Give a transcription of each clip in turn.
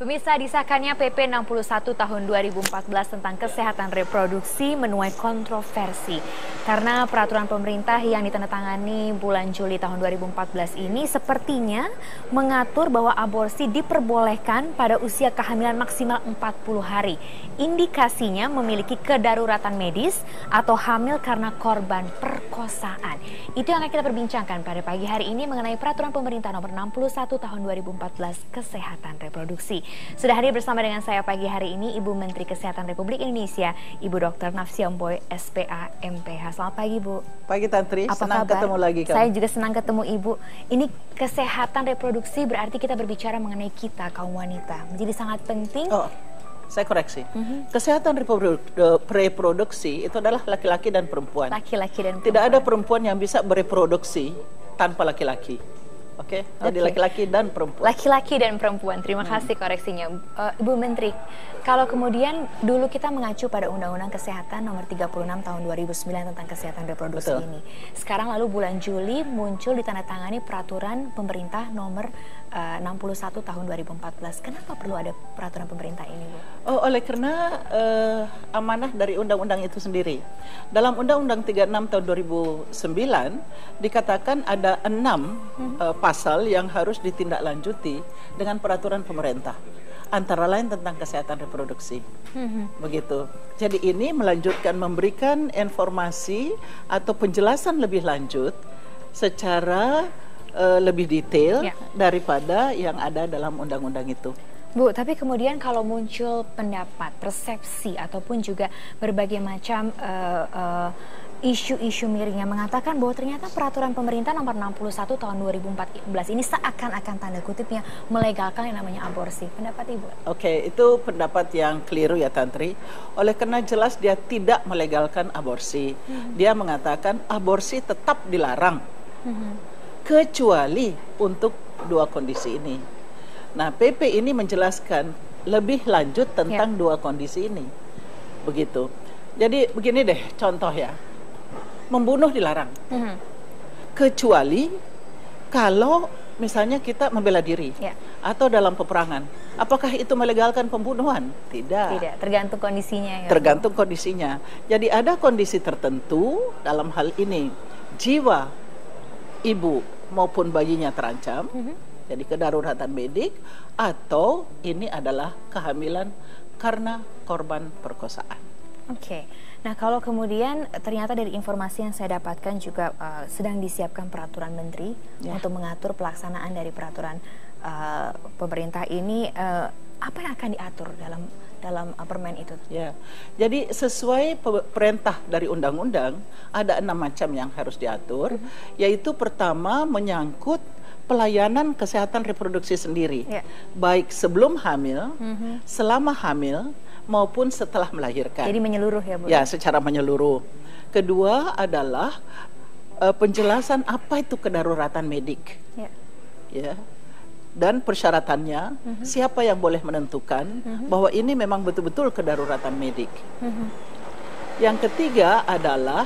Pemirsa, disahkannya PP 61 tahun 2014 tentang kesehatan reproduksi menuai kontroversi karena peraturan pemerintah yang ditandatangani bulan Juli tahun 2014 ini sepertinya mengatur bahwa aborsi diperbolehkan pada usia kehamilan maksimal 40 hari. Indikasinya memiliki kedaruratan medis atau hamil karena korban perkosaan. Itu yang akan kita perbincangkan pada pagi hari ini mengenai peraturan pemerintah nomor 61 tahun 2014 kesehatan reproduksi. Sudah hadir bersama dengan saya pagi hari ini Ibu Menteri Kesehatan Republik Indonesia, Ibu Dr. Nafsia Omboy, SPA, MPH. Selamat pagi, Bu. Pagi, Tantri. Apa senang kabar? Ketemu lagi kamu. Saya juga senang ketemu Ibu. Ini kesehatan reproduksi berarti kita berbicara mengenai kita, kaum wanita. Menjadi sangat penting. Oh, saya koreksi. Kesehatan reproduksi itu adalah laki-laki dan perempuan. Laki-laki dan perempuan. Tidak ada perempuan yang bisa bereproduksi tanpa laki-laki. Oke, jadi laki-laki dan perempuan. Laki-laki dan perempuan, terima kasih koreksinya. Ibu Menteri, kalau kemudian dulu kita mengacu pada Undang-Undang Kesehatan nomor 36 tahun 2009 tentang kesehatan reproduksi ini. Sekarang lalu bulan Juli muncul ditandatangani peraturan pemerintah nomor 61 tahun 2014. Kenapa perlu ada peraturan pemerintah ini, Bu? Oh, oleh karena amanah dari undang-undang itu sendiri. Dalam Undang-Undang 36 tahun 2009 dikatakan ada 6 pasal yang harus ditindaklanjuti dengan peraturan pemerintah, antara lain tentang kesehatan reproduksi. Begitu. Jadi ini melanjutkan memberikan informasi atau penjelasan lebih lanjut secara lebih detail daripada yang ada dalam undang-undang itu. Bu, tapi kemudian kalau muncul pendapat, persepsi, ataupun juga berbagai macam isu-isu miring yang mengatakan bahwa ternyata peraturan pemerintah nomor 61 tahun 2014 ini seakan-akan tanda kutipnya melegalkan yang namanya aborsi. Pendapat Ibu? Oke, itu pendapat yang keliru ya, Tantri. Oleh karena jelas dia tidak melegalkan aborsi. Dia mengatakan aborsi tetap dilarang. Kecuali untuk dua kondisi ini. Nah, PP ini menjelaskan lebih lanjut tentang dua kondisi ini. Begitu. Jadi begini deh contoh ya. Membunuh dilarang. Kecuali kalau misalnya kita membela diri atau dalam peperangan. Apakah itu melegalkan pembunuhan? Tidak. Tidak, tergantung kondisinya. Tergantung kondisinya. Jadi ada kondisi tertentu dalam hal ini jiwa ibu maupun bayinya terancam. Jadi kedaruratan medik, atau ini adalah kehamilan karena korban perkosaan. Oke. Nah, kalau kemudian ternyata dari informasi yang saya dapatkan juga sedang disiapkan peraturan menteri untuk mengatur pelaksanaan dari peraturan pemerintah ini, apa yang akan diatur dalam permen itu? Ya, jadi sesuai perintah dari undang-undang ada 6 macam yang harus diatur, yaitu pertama menyangkut pelayanan kesehatan reproduksi sendiri, baik sebelum hamil, selama hamil, maupun setelah melahirkan. Jadi menyeluruh ya, Bu? Ya, secara menyeluruh. Kedua adalah penjelasan apa itu kedaruratan medik. Ya. Dan persyaratannya, siapa yang boleh menentukan bahwa ini memang betul-betul kedaruratan medik. Yang ketiga adalah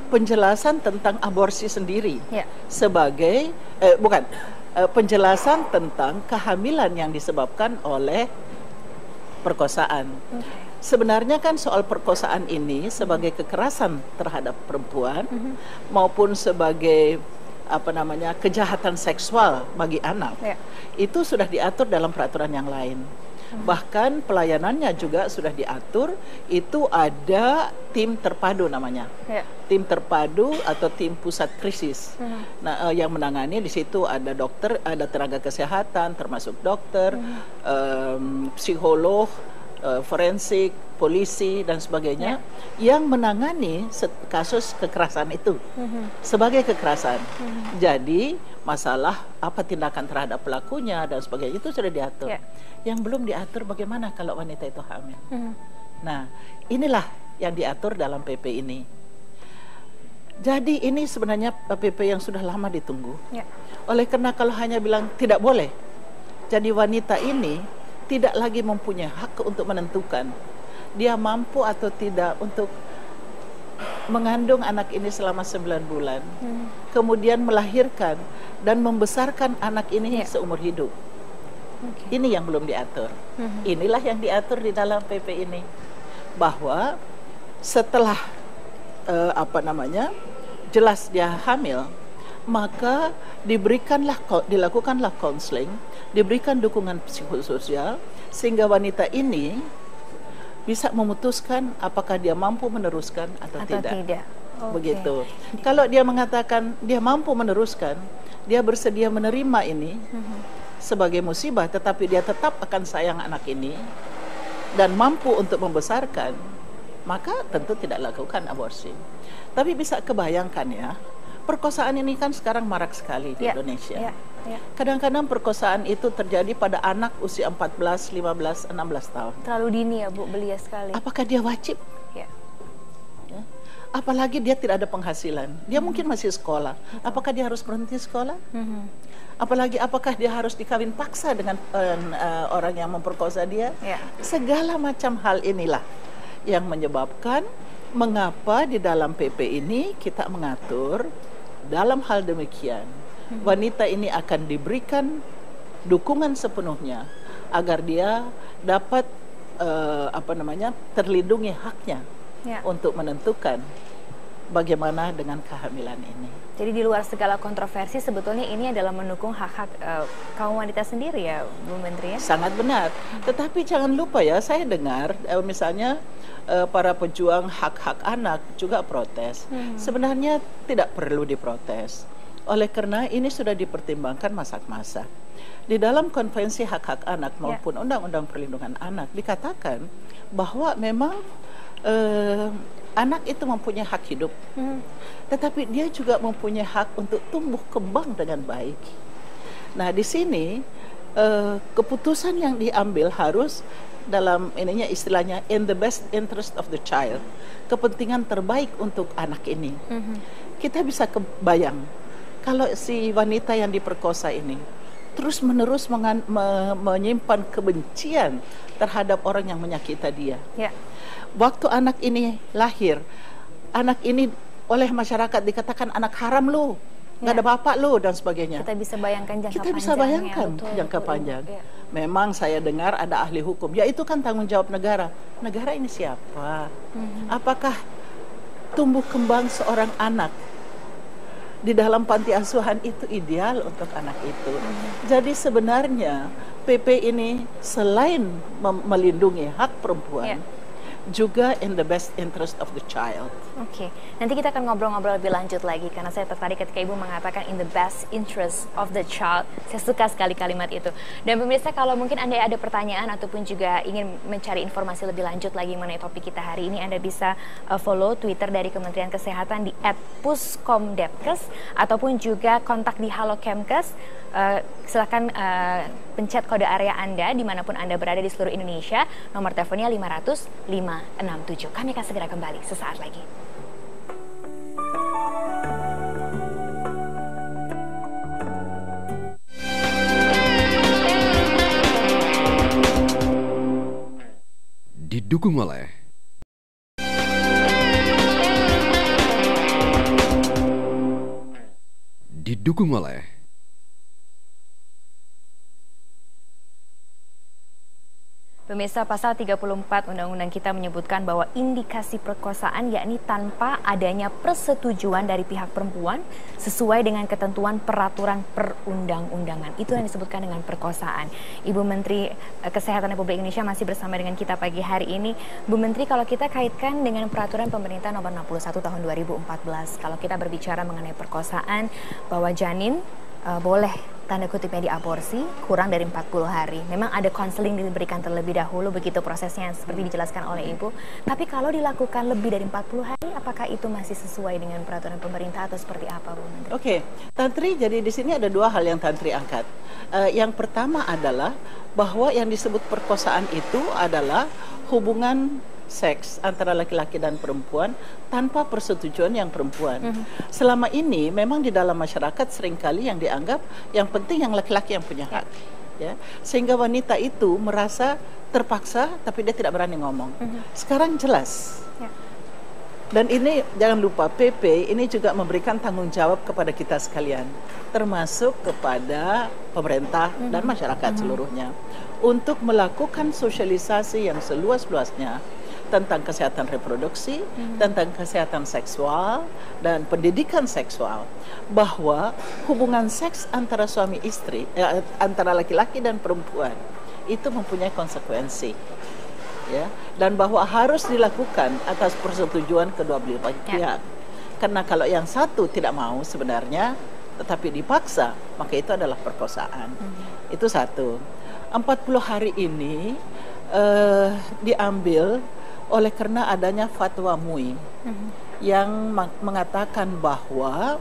penjelasan tentang aborsi sendiri sebagai penjelasan tentang kehamilan yang disebabkan oleh perkosaan. Sebenarnya kan soal perkosaan ini sebagai kekerasan terhadap perempuan maupun sebagai kejahatan seksual bagi anak, itu sudah diatur dalam peraturan yang lain. Bahkan pelayanannya juga sudah diatur, itu ada tim terpadu namanya. Tim terpadu atau tim pusat krisis. Nah, yang menangani di situ ada dokter, ada tenaga kesehatan termasuk dokter, psikolog, forensik, polisi dan sebagainya yang menangani kasus kekerasan itu sebagai kekerasan. Jadi masalah apa tindakan terhadap pelakunya dan sebagainya itu sudah diatur. Yang belum diatur bagaimana kalau wanita itu hamil. Nah, inilah yang diatur dalam PP ini. Jadi ini sebenarnya PP yang sudah lama ditunggu. Oleh karena kalau hanya bilang tidak boleh, jadi wanita ini tidak lagi mempunyai hak untuk menentukan dia mampu atau tidak untuk mengandung anak ini selama 9 bulan, kemudian melahirkan dan membesarkan anak ini seumur hidup. Ini yang belum diatur. Inilah yang diatur di dalam PP ini, bahwa setelah jelas dia hamil, maka dilakukanlah konseling, diberikan dukungan psikososial sehingga wanita ini bisa memutuskan apakah dia mampu meneruskan atau tidak. Begitu. Kalau dia mengatakan dia mampu meneruskan, dia bersedia menerima ini sebagai musibah, tetapi dia tetap akan sayang anak ini dan mampu untuk membesarkan, maka tentu tidak lakukan aborsi. Tapi bisa kebayangkan ya, perkosaan ini kan sekarang marak sekali di Indonesia. Kadang-kadang perkosaan itu terjadi pada anak usia 14, 15, 16 tahun. Terlalu dini ya Bu, belia sekali. Apakah dia wajib? Apalagi dia tidak ada penghasilan, dia mungkin masih sekolah. Apakah dia harus berhenti sekolah? Apalagi apakah dia harus dikawin paksa dengan orang yang memperkosa dia? Segala macam hal inilah yang menyebabkan mengapa di dalam PP ini kita mengatur dalam hal demikian wanita ini akan diberikan dukungan sepenuhnya agar dia dapat terlindungi haknya untuk menentukan bagaimana dengan kehamilan ini. Jadi di luar segala kontroversi sebetulnya ini adalah mendukung hak-hak kaum wanita sendiri ya Bu Menteri ya? Sangat benar. Tetapi jangan lupa ya, saya dengar misalnya para pejuang hak-hak anak juga protes. Sebenarnya tidak perlu diprotes. Oleh karena ini sudah dipertimbangkan masak-masak. Di dalam Konvensi Hak-Hak Anak maupun Undang-Undang Perlindungan Anak dikatakan bahwa memang anak itu mempunyai hak hidup, tetapi dia juga mempunyai hak untuk tumbuh kembang dengan baik. Nah, di sini keputusan yang diambil harus dalam istilahnya in the best interest of the child, kepentingan terbaik untuk anak ini. Kita bisa kebayang kalau si wanita yang diperkosa ini terus-menerus menyimpan kebencian terhadap orang yang menyakiti dia. Waktu anak ini lahir, anak ini oleh masyarakat dikatakan anak haram lu, nggak ada bapak lu dan sebagainya. Kita bisa bayangkan jangka panjang. Memang saya dengar ada ahli hukum, ya itu kan tanggung jawab negara. Negara ini siapa? Apakah tumbuh kembang seorang anak di dalam panti asuhan itu ideal untuk anak itu? Jadi sebenarnya PP ini selain melindungi hak perempuan, juga in the best interest of the child. Oke, nanti kita akan ngobrol-ngobrol lebih lanjut lagi karena saya tertarik ketika Ibu mengatakan in the best interest of the child. Saya suka sekali kalimat itu. Dan pemirsa, kalau mungkin Anda ada pertanyaan ataupun juga ingin mencari informasi lebih lanjut lagi mengenai topik kita hari ini, Anda bisa follow Twitter dari Kementerian Kesehatan di @puskomdepkes ataupun juga kontak di Halo Kemkes. Silakan pencet kode area Anda dimanapun Anda berada di seluruh Indonesia. Nomor teleponnya 500 567. Kami akan segera kembali sesaat lagi. Didukung oleh Pemirsa, pasal 34 Undang-Undang kita menyebutkan bahwa indikasi perkosaan yakni tanpa adanya persetujuan dari pihak perempuan sesuai dengan ketentuan peraturan perundang-undangan. Itu yang disebutkan dengan perkosaan. Ibu Menteri Kesehatan Republik Indonesia masih bersama dengan kita pagi hari ini. Bu Menteri, kalau kita kaitkan dengan peraturan pemerintah nomor 61 tahun 2014, kalau kita berbicara mengenai perkosaan, bahwa janin boleh tanda kutipnya diaborsi kurang dari 40 hari. Memang ada konseling diberikan terlebih dahulu, begitu prosesnya seperti dijelaskan oleh Ibu. Tapi kalau dilakukan lebih dari 40 hari, apakah itu masih sesuai dengan peraturan pemerintah atau seperti apa, Bu Menteri? Oke, Tantri, jadi di sini ada dua hal yang Tantri angkat. Yang pertama adalah bahwa yang disebut perkosaan itu adalah hubungan seks antara laki-laki dan perempuan tanpa persetujuan yang perempuan. Selama ini memang di dalam masyarakat seringkali yang dianggap yang penting yang laki-laki yang punya hak, ya, sehingga wanita itu merasa terpaksa tapi dia tidak berani ngomong. Sekarang jelas Dan ini jangan lupa, PP ini juga memberikan tanggung jawab kepada kita sekalian, termasuk kepada pemerintah dan masyarakat seluruhnya, untuk melakukan sosialisasi yang seluas-luasnya tentang kesehatan reproduksi, tentang kesehatan seksual, dan pendidikan seksual, bahwa hubungan seks antara suami istri, antara laki-laki dan perempuan, itu mempunyai konsekuensi. Ya, dan bahwa harus dilakukan atas persetujuan kedua belah pihak. Karena kalau yang satu tidak mau sebenarnya, tetapi dipaksa, maka itu adalah perkosaan. Itu satu. 40 hari ini diambil oleh karena adanya fatwa MUI yang mengatakan bahwa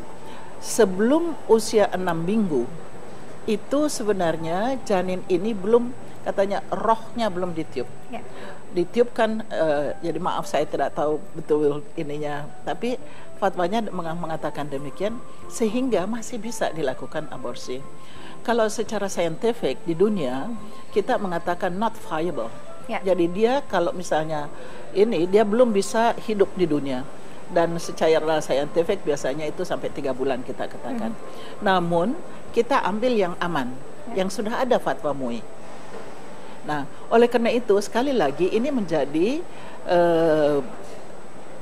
sebelum usia 6 minggu itu sebenarnya janin ini belum, katanya rohnya belum ditiup. Ditiupkan, jadi maaf saya tidak tahu betul ininya, tapi fatwanya mengatakan demikian, sehingga masih bisa dilakukan aborsi. Kalau secara saintifik di dunia kita mengatakan not viable. Jadi dia kalau misalnya ini dia belum bisa hidup di dunia, dan secara saintifik biasanya itu sampai 3 bulan kita katakan. Namun kita ambil yang aman, yang sudah ada fatwa MUI. Nah, oleh karena itu sekali lagi ini menjadi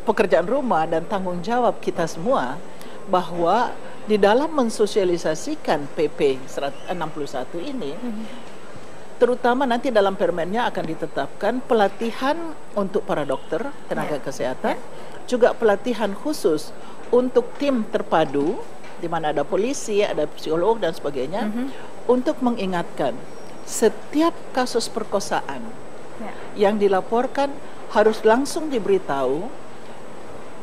pekerjaan rumah dan tanggung jawab kita semua, bahwa di dalam mensosialisasikan PP 61 ini, terutama nanti dalam permennya akan ditetapkan pelatihan untuk para dokter, tenaga kesehatan, juga pelatihan khusus untuk tim terpadu, di mana ada polisi, ada psikolog dan sebagainya, untuk mengingatkan setiap kasus perkosaan yang dilaporkan harus langsung diberitahu.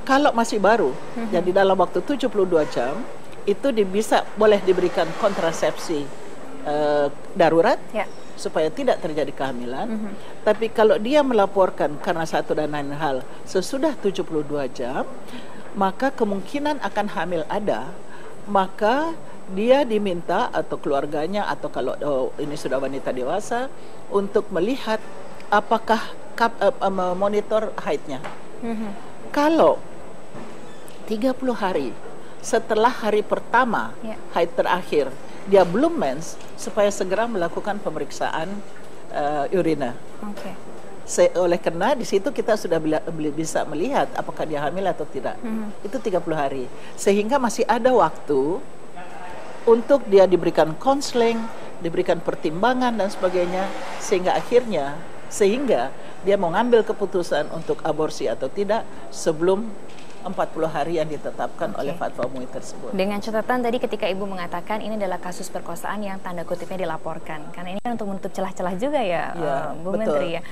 Kalau masih baru, jadi dalam waktu 72 jam itu boleh diberikan kontrasepsi darurat supaya tidak terjadi kehamilan. Tapi kalau dia melaporkan karena satu dan lain hal sesudah 72 jam, maka kemungkinan akan hamil ada, maka dia diminta atau keluarganya, atau kalau ini sudah wanita dewasa, untuk melihat apakah monitor haidnya. Kalau 30 hari setelah hari pertama haid terakhir dia belum mens, supaya segera melakukan pemeriksaan urina. Oleh karena di situ kita sudah bisa melihat apakah dia hamil atau tidak. Itu 30 hari, sehingga masih ada waktu untuk dia diberikan konseling, diberikan pertimbangan dan sebagainya, sehingga dia mau ngambil keputusan untuk aborsi atau tidak sebelum 40 hari yang ditetapkan oleh fatwa MUI tersebut. Dengan catatan tadi ketika Ibu mengatakan ini adalah kasus perkosaan yang tanda kutipnya dilaporkan, karena ini kan untuk menutup celah-celah juga ya, Bu Menteri ya.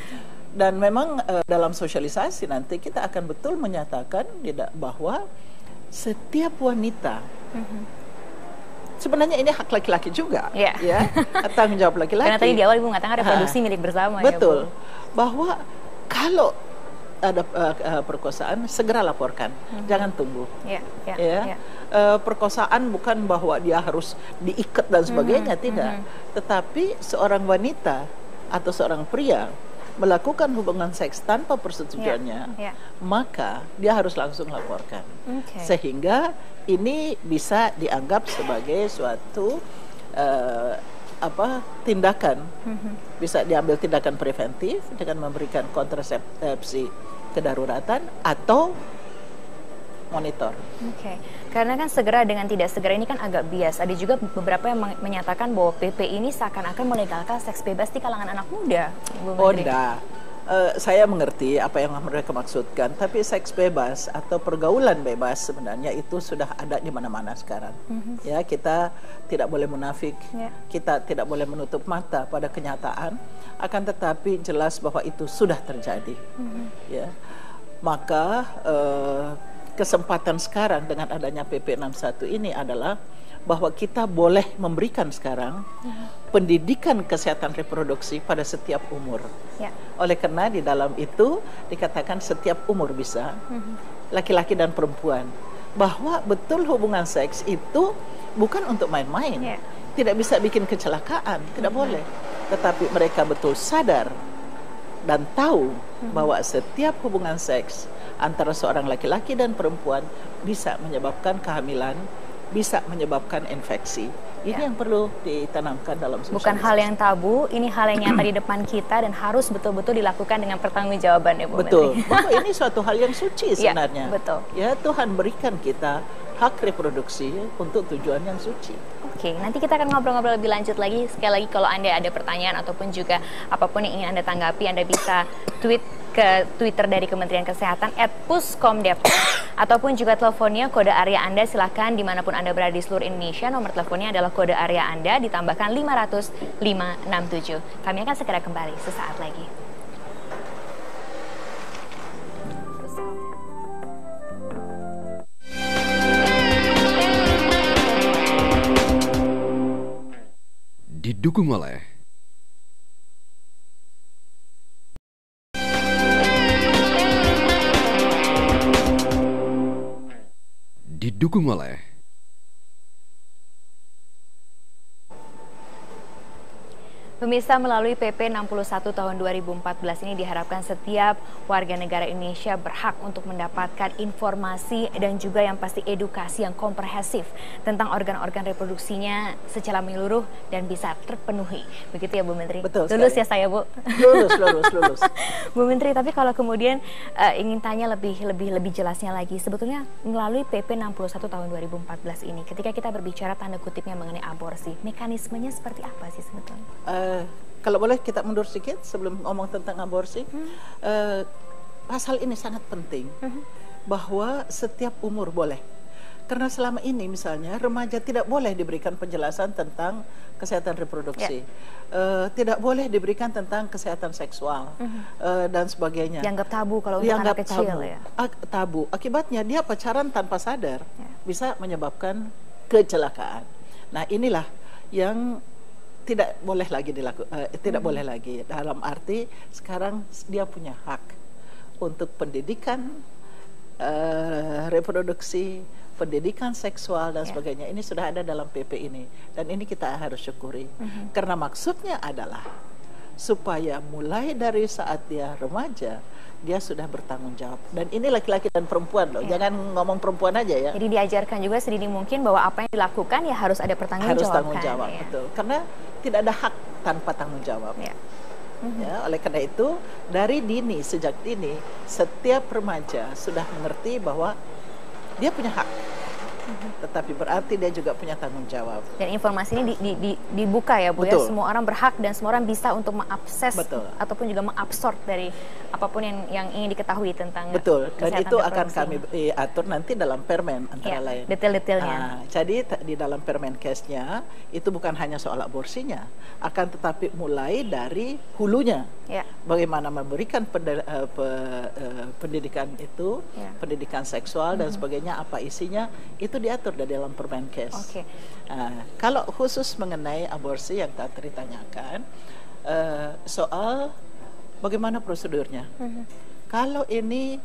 Dan memang dalam sosialisasi nanti kita akan betul menyatakan bahwa setiap wanita, sebenarnya ini hak laki-laki juga, ya, tanggung jawab laki-laki. Karena tadi di awal Ibu mengatakan reproduksi milik bersama. Betul, ya, Bu. Bahwa kalau ada perkosaan segera laporkan, jangan tunggu. Perkosaan bukan bahwa dia harus diikat dan sebagainya, tidak. Tetapi seorang wanita atau seorang pria melakukan hubungan seks tanpa persetujuannya, maka dia harus langsung laporkan. Sehingga ini bisa dianggap sebagai suatu tindakan, bisa diambil tindakan preventif dengan memberikan kontrasepsi kedaruratan atau monitor. Karena kan segera dengan tidak segera ini kan agak bias. Ada juga beberapa yang menyatakan bahwa PP ini seakan-akan melegalkan seks bebas di kalangan anak muda. Oh, enggak. Saya mengerti apa yang mereka maksudkan, tapi seks bebas atau pergaulan bebas sebenarnya itu sudah ada di mana-mana sekarang. Ya, kita tidak boleh munafik, kita tidak boleh menutup mata pada kenyataan, akan tetapi jelas bahwa itu sudah terjadi. Ya, maka kesempatan sekarang dengan adanya PP 61 ini adalah bahwa kita boleh memberikan sekarang pendidikan kesehatan reproduksi pada setiap umur. Oleh karena di dalam itu dikatakan setiap umur bisa, laki-laki dan perempuan, bahwa betul hubungan seks itu bukan untuk main-main, tidak bisa bikin kecelakaan, tidak boleh. Tetapi mereka betul sadar dan tahu bahwa setiap hubungan seks antara seorang laki-laki dan perempuan bisa menyebabkan kehamilan, bisa menyebabkan infeksi. Ini yang perlu ditanamkan dalam sosialisasi. Bukan hal yang tabu, ini hal yang nyata di depan kita dan harus betul-betul dilakukan dengan pertanggungjawaban ya Bu Betul, Menteri. bahwa ini suatu hal yang suci sebenarnya. Ya, betul. Ya, Tuhan berikan kita hak reproduksi untuk tujuan yang suci. Oke, nanti kita akan ngobrol-ngobrol lebih lanjut lagi. Sekali lagi kalau Anda ada pertanyaan ataupun juga apapun yang ingin Anda tanggapi, Anda bisa tweet ke Twitter dari Kementerian Kesehatan @puskomdepok ataupun juga teleponnya kode area Anda silahkan dimanapun Anda berada di seluruh Indonesia. Nomor teleponnya adalah kode area Anda ditambahkan 500 567. Kami akan segera kembali sesaat lagi. Didukung oleh Pemirsa, melalui PP 61 tahun 2014 ini diharapkan setiap warga negara Indonesia berhak untuk mendapatkan informasi dan juga yang pasti edukasi yang komprehensif tentang organ-organ reproduksinya secara menyeluruh dan bisa terpenuhi. Begitu ya Bu Menteri? Betul Lulus sekali. Ya saya Bu? Lulus. Bu Menteri, tapi kalau kemudian ingin tanya lebih jelasnya lagi, sebetulnya melalui PP 61 tahun 2014 ini, ketika kita berbicara tanda kutipnya mengenai aborsi, mekanismenya seperti apa sih sebetulnya? Kalau boleh kita mundur sedikit sebelum ngomong tentang aborsi. Pasal ini sangat penting bahwa setiap umur boleh. Karena selama ini misalnya remaja tidak boleh diberikan penjelasan tentang kesehatan reproduksi, tidak boleh diberikan tentang kesehatan seksual dan sebagainya. Dianggap tabu kalau untuk anak kecil tabu. ya. Tabu. Akibatnya dia pacaran tanpa sadar bisa menyebabkan kecelakaan. Nah inilah yang tidak boleh lagi tidak boleh lagi, dalam arti sekarang dia punya hak untuk pendidikan reproduksi, pendidikan seksual dan sebagainya. Ini sudah ada dalam PP ini dan ini kita harus syukuri karena maksudnya adalah supaya mulai dari saat dia remaja dia sudah bertanggung jawab, dan ini laki-laki dan perempuan loh, jangan ngomong perempuan aja ya. Jadi diajarkan juga sedini mungkin bahwa apa yang dilakukan ya harus ada pertanggungjawaban. Harus tanggung jawab, betul. Karena tidak ada hak tanpa tanggung jawab. Ya, oleh karena itu dari dini, sejak dini setiap remaja sudah mengerti bahwa dia punya hak. Tetapi berarti dia juga punya tanggung jawab. Dan informasi ini dibuka ya Bu ya, semua orang berhak dan semua orang bisa untuk mengakses ataupun juga mengabsorb dari apapun yang ingin diketahui tentang dan itu akan kami atur nanti dalam permen antara lain. Detail-detailnya. Jadi di dalam Permenkesnya itu bukan hanya soal aborsinya, akan tetapi mulai dari hulunya. Bagaimana memberikan pendidikan itu, pendidikan seksual dan sebagainya, apa isinya, itu diatur di dalam Permenkes. Kalau khusus mengenai aborsi yang tadi ditanyakan, soal bagaimana prosedurnya. Kalau ini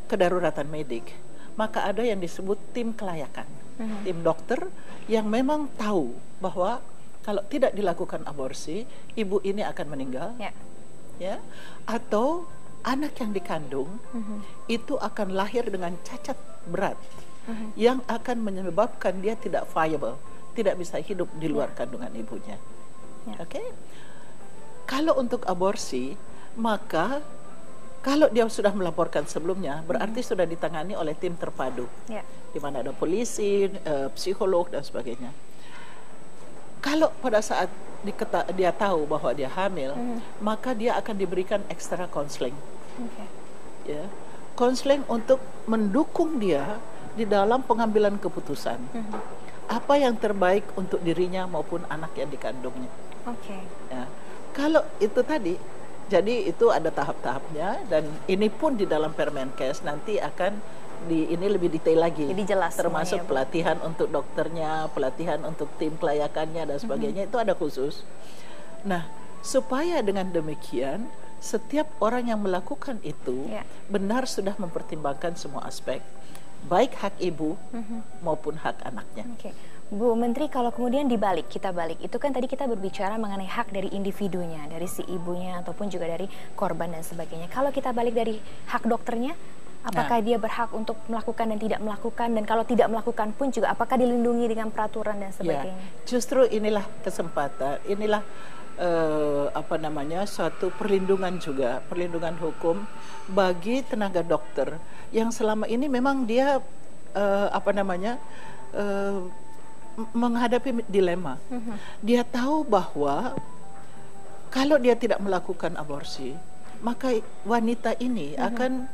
kedaruratan medik, maka ada yang disebut tim kelayakan, tim dokter yang memang tahu bahwa kalau tidak dilakukan aborsi, ibu ini akan meninggal, ya, atau anak yang dikandung itu akan lahir dengan cacat berat yang akan menyebabkan dia tidak viable, tidak bisa hidup di luar kandungan ibunya. Kalau untuk aborsi, maka kalau dia sudah melaporkan sebelumnya, berarti sudah ditangani oleh tim terpadu, di mana ada polisi, psikolog dan sebagainya. Kalau pada saat dia tahu bahwa dia hamil, maka dia akan diberikan extra counseling, counseling untuk mendukung dia di dalam pengambilan keputusan apa yang terbaik untuk dirinya maupun anak yang dikandungnya. Kalau itu tadi, jadi itu ada tahap-tahapnya, dan ini pun di dalam Permenkes nanti akan ini lebih detail lagi, jelas termasuk semuanya, pelatihan untuk dokternya, pelatihan untuk tim kelayakannya dan sebagainya, itu ada khusus. Nah, supaya dengan demikian setiap orang yang melakukan itu benar sudah mempertimbangkan semua aspek, baik hak ibu maupun hak anaknya. Bu Menteri, kalau kemudian kita balik, itu kan tadi kita berbicara mengenai hak dari individunya, dari si ibunya ataupun juga dari korban dan sebagainya. Kalau kita balik dari hak dokternya, Apakah dia berhak untuk melakukan dan tidak melakukan, dan kalau tidak melakukan pun juga apakah dilindungi dengan peraturan dan sebagainya? Justru inilah kesempatan, inilah suatu perlindungan juga, perlindungan hukum bagi tenaga dokter yang selama ini memang dia menghadapi dilema. Dia tahu bahwa kalau dia tidak melakukan aborsi, maka wanita ini akan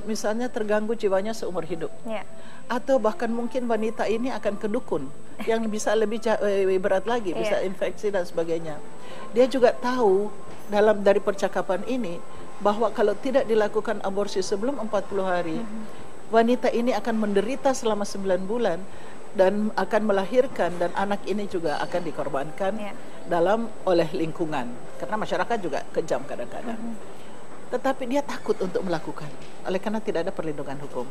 misalnya terganggu jiwanya seumur hidup, atau bahkan mungkin wanita ini akan ke dukun yang bisa lebih berat lagi, bisa infeksi dan sebagainya. Dia juga tahu dari percakapan ini bahwa kalau tidak dilakukan aborsi sebelum 40 hari, wanita ini akan menderita selama 9 bulan dan akan melahirkan, dan anak ini juga akan dikorbankan oleh lingkungan, karena masyarakat juga kejam kadang-kadang. Tetapi dia takut untuk melakukan, oleh karena tidak ada perlindungan hukum.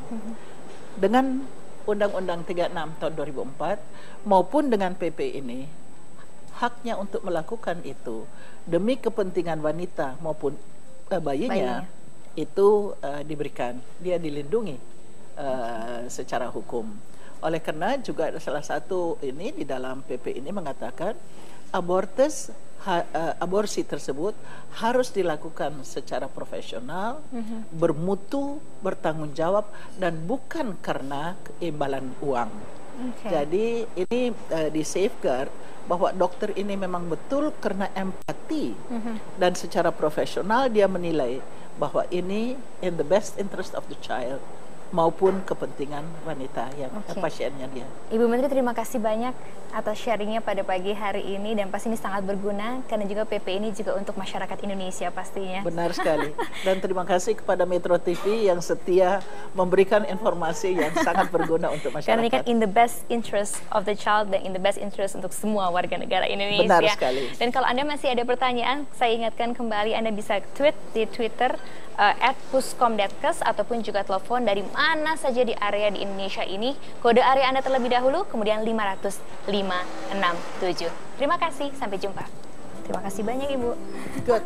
Dengan Undang-Undang 36 tahun 2004 maupun dengan PP ini, haknya untuk melakukan itu demi kepentingan wanita maupun bayinya itu diberikan, dia dilindungi secara hukum. Oleh karena juga salah satu ini di dalam PP ini mengatakan aborsi tersebut harus dilakukan secara profesional, bermutu, bertanggung jawab, dan bukan karena imbalan uang. Jadi ini di safeguard bahwa dokter ini memang betul karena empati dan secara profesional dia menilai bahwa ini in the best interest of the child maupun kepentingan wanita yang pasiennya dia. Ibu Menteri, terima kasih banyak atas sharingnya pada pagi hari ini, dan pasti ini sangat berguna karena juga PP ini juga untuk masyarakat Indonesia pastinya. Benar sekali. Dan terima kasih kepada Metro TV yang setia memberikan informasi yang sangat berguna untuk masyarakat. Karena ini kan in the best interest of the child dan in the best interest untuk semua warga negara Indonesia. Benar sekali. Dan kalau Anda masih ada pertanyaan, saya ingatkan kembali Anda bisa tweet di Twitter @puskomdetkes ataupun juga telepon dari mana saja di area di Indonesia ini. Kode area Anda terlebih dahulu, kemudian 50567. Terima kasih, sampai jumpa. Terima kasih banyak Ibu. Good.